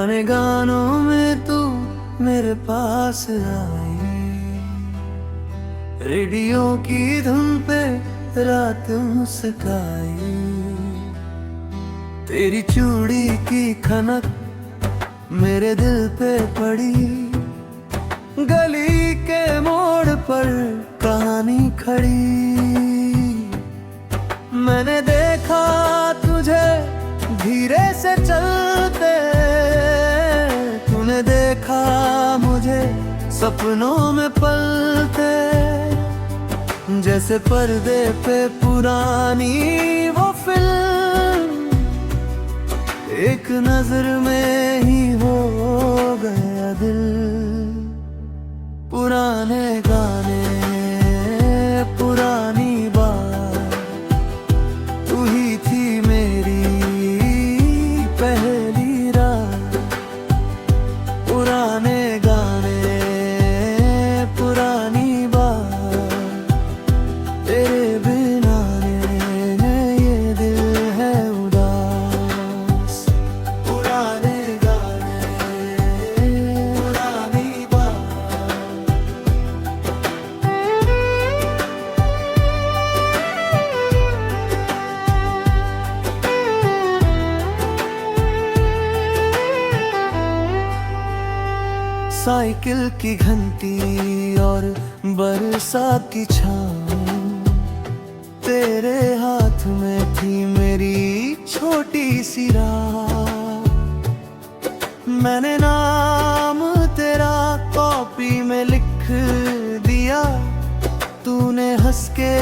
पुराने गानों में तू मेरे पास आई, रेडियो की धुन पे रात मुस्काई। तेरी चूड़ी की खनक मेरे दिल पे पड़ी, गली के मोड़ पर कहानी खड़ी। मैंने देखा तुझे धीरे से चलते, तूने देखा मुझे सपनों में पलते। जैसे पर्दे पे पुरानी वो फिल्म, एक नजर में ही हो गया दिल। पुराने गाने पुरानी बात, तू ही थी मेरी पहली रात। पुराने गाने पुरानी बात, तेरे बिना ये दिल है उदास। पुराने गाने पुरानी बात। साइकिल की घंटी और बरसात की छाँव, तेरे हाथ में थी मेरी छोटी सी राह। मैंने नाम तेरा कॉपी में लिख दिया, तूने हंस के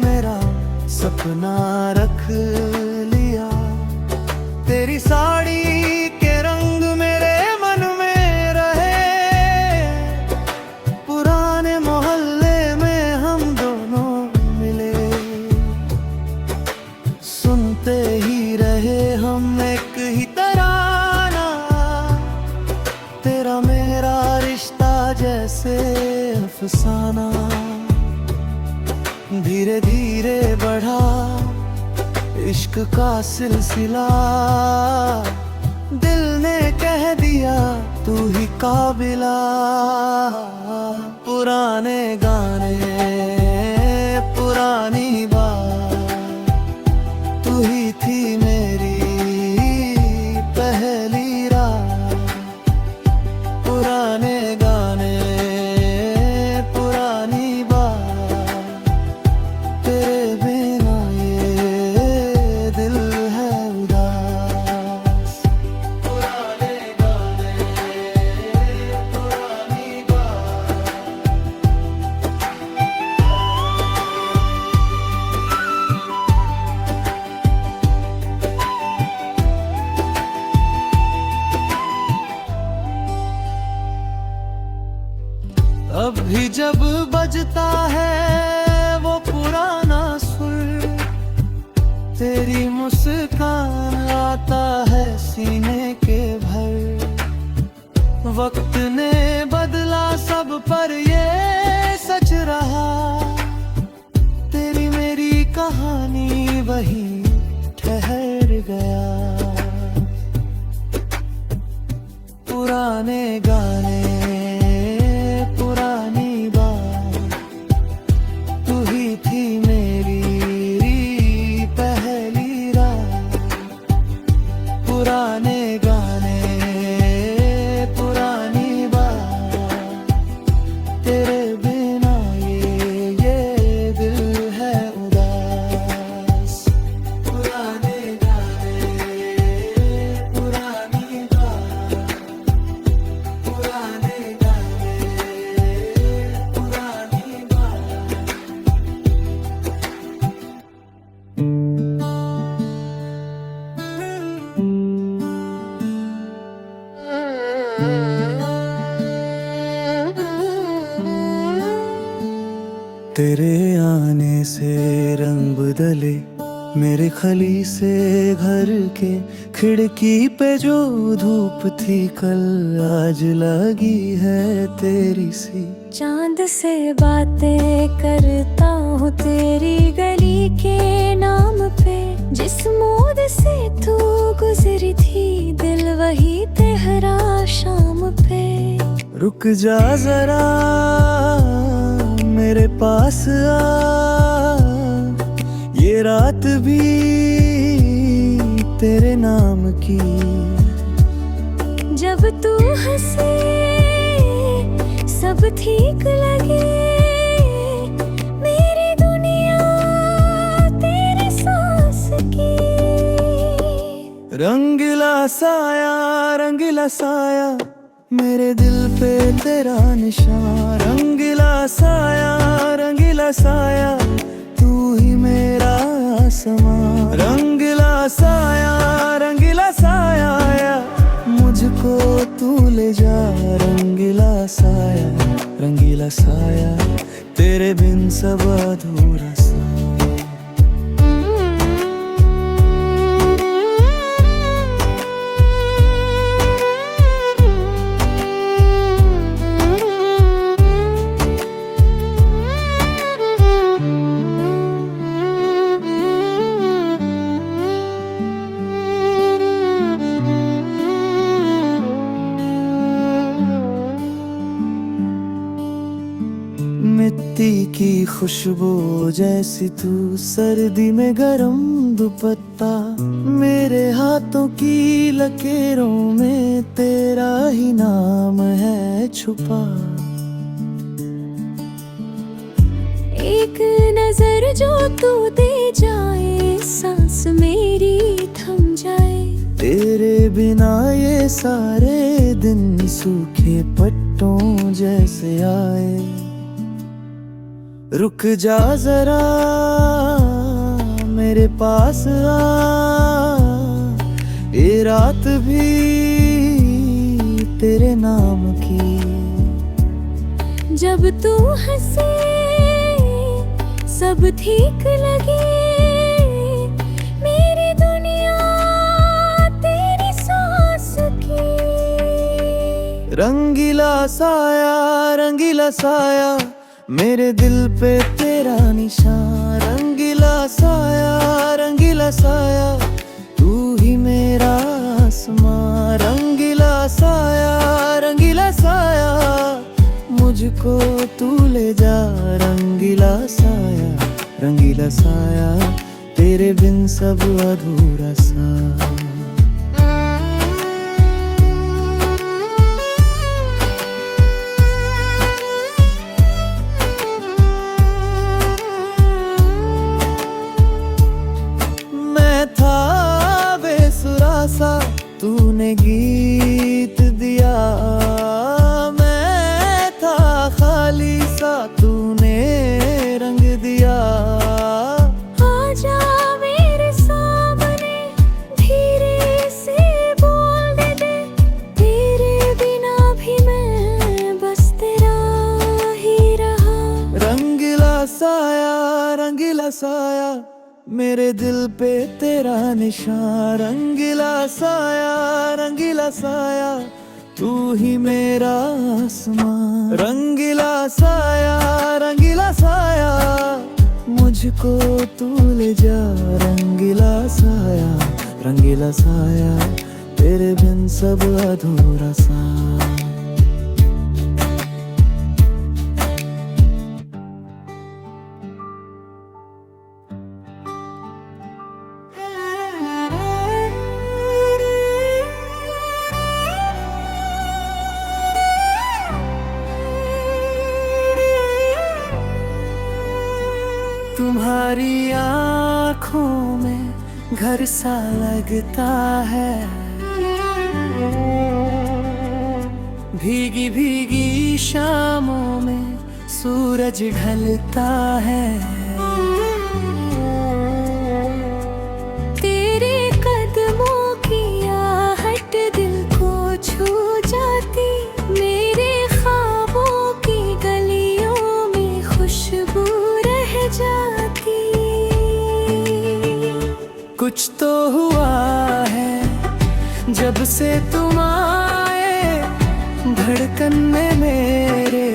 मेरा सपना रख लिया। तेरी साड़ी के रंग मेरे मन में रहे, पुराने मोहल्ले में हम दोनों मिले। सुनते ही रहे हम एक ही तराना, तेरा मेरा रिश्ता जैसे अफसाना। धीरे धीरे बढ़ा इश्क का सिलसिला, दिल ने कह दिया तू ही काबिला। पुराने गाने पुरानी बात, तू ही थी मेरी पहली रात। पुराने गाने पुरानी बात, तेरे बिना ये दिल है उदास। पुराने गाने पुरानी बात। अब भी जब बजता है वो पुराना सुर, तेरी मुस्कान आता है सीने के भर। वक्त ने बदला सब पर ये सच रहा, तेरी मेरी कहानी वही ठहर गया। पुराने गाने पुरानी बात, तू ही थी मेरी पहली रात। पुराने गाने पुरानी बात, तेरे बिना ये दिल है उदास। पुराने गाने पुरानी बात, पुराने गाने पुरानी बात। तेरे आने से रंग बदले मेरे खली से घर के, खिड़की पे जो धूप थी कल आज लगी है तेरी सी। चांद से बातें करता हूँ तेरी गली के नाम पे, जिस मोड़ से तू गुजरी थी दिल वही तेहरा शाम पे। रुक जा जरा मेरे पास आ, ये रात भी तेरे नाम की। जब तू हंसे सब ठीक लगे, मेरी दुनिया तेरे सांस की। रंगीला साया मेरे दिल पे तेरा निशान। रंगीला साया तू ही मेरा आसमां। रंगीला साया मुझको तू ले जा। रंगीला साया तेरे बिन सब अधूरा सा। मिट्टी की खुशबू जैसी तू, सर्दी में गरम दुपट्टा। मेरे हाथों की लकीरों में तेरा ही नाम है छुपा। एक नजर जो तू दे जाए, सांस मेरी थम जाए। तेरे बिना ये सारे दिन सूखे पत्तों जैसे आए। रुक जा जरा मेरे पास आ, ये रात भी तेरे नाम की। जब तू हंसे सब ठीक लगे, मेरी दुनिया तेरी सांस की। रंगीला साया मेरे दिल पे तेरा निशान। रंगीला साया तू ही मेरा आसमां। रंगीला साया मुझको तू ले जा। रंगीला साया तेरे बिन सब अधूरा सा। तूने गीत दिया, मैं था खाली सा, तूने रंग दिया। आजा मेरे सामने धीरे से बोल दे, तेरे बिना भी मैं बस तेरा ही रहा। रंगीला साया मेरे दिल पे तेरा निशान। रंगीला साया तू ही मेरा आसमां। रंगीला साया मुझको तू ले जा। रंगीला साया तेरे बिन सब अधूरा सा। तुम्हारी आँखों में घर सा लगता है, भीगी भीगी शामों में सूरज ढलता है। तेरे कदमों की आहट दिल को छू जाती, मेरे ख्वाबों की गलियों में खुशबू रह जाती। कुछ तो हुआ है जब से तुम आए, धड़कन में मेरे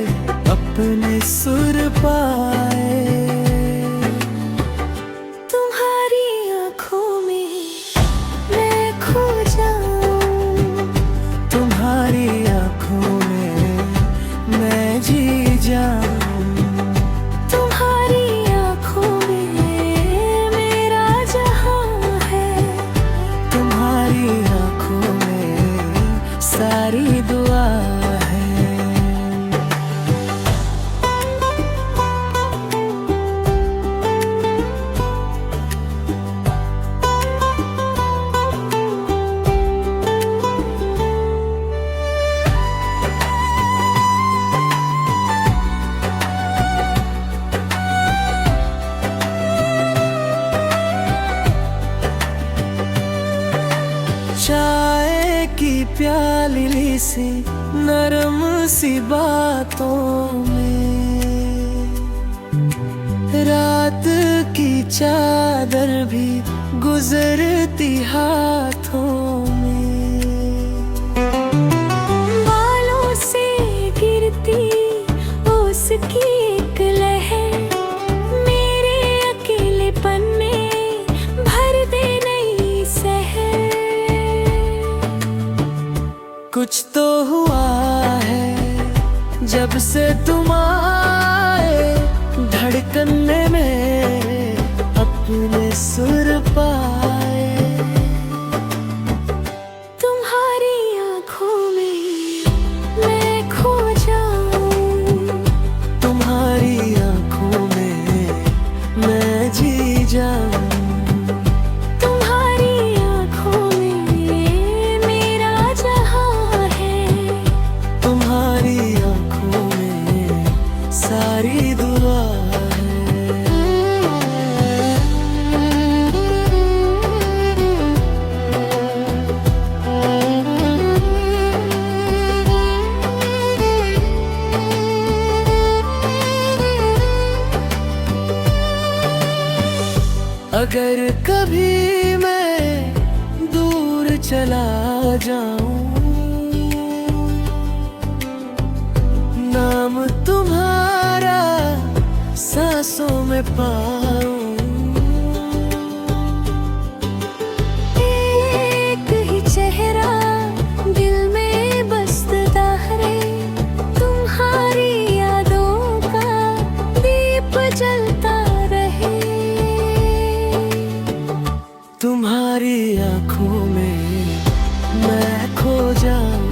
अपने सुर पाए। तुम्हारी आँखों में मैं खो चाय की प्याली सी नरम सी बातों में, रात की चादर भी गुजरती हाथों में। बालों से गिरती उसकी एक लहर मेरे अकेलेपन में भर दे नई शहर। कुछ तो हुआ है जब से तुम आए, धड़कन में मेरे अपने सुर पाए। तुम्हारी आँखों में मैं खो जाऊं, तुम्हारी आँखों में मैं जी जाऊं। तुम्हारी आँखों में मेरा जहां है, तुम्हारी आँखों में सारी दुआ है। अगर कभी मैं दूर चला जाऊं, नाम तुम्हारा सांसों में पाऊं। एक ही चेहरा दिल में बसता है, तुम्हारी यादों का दीप जलता रहे। तुम्हारी आँखों में मैं खो जाऊं।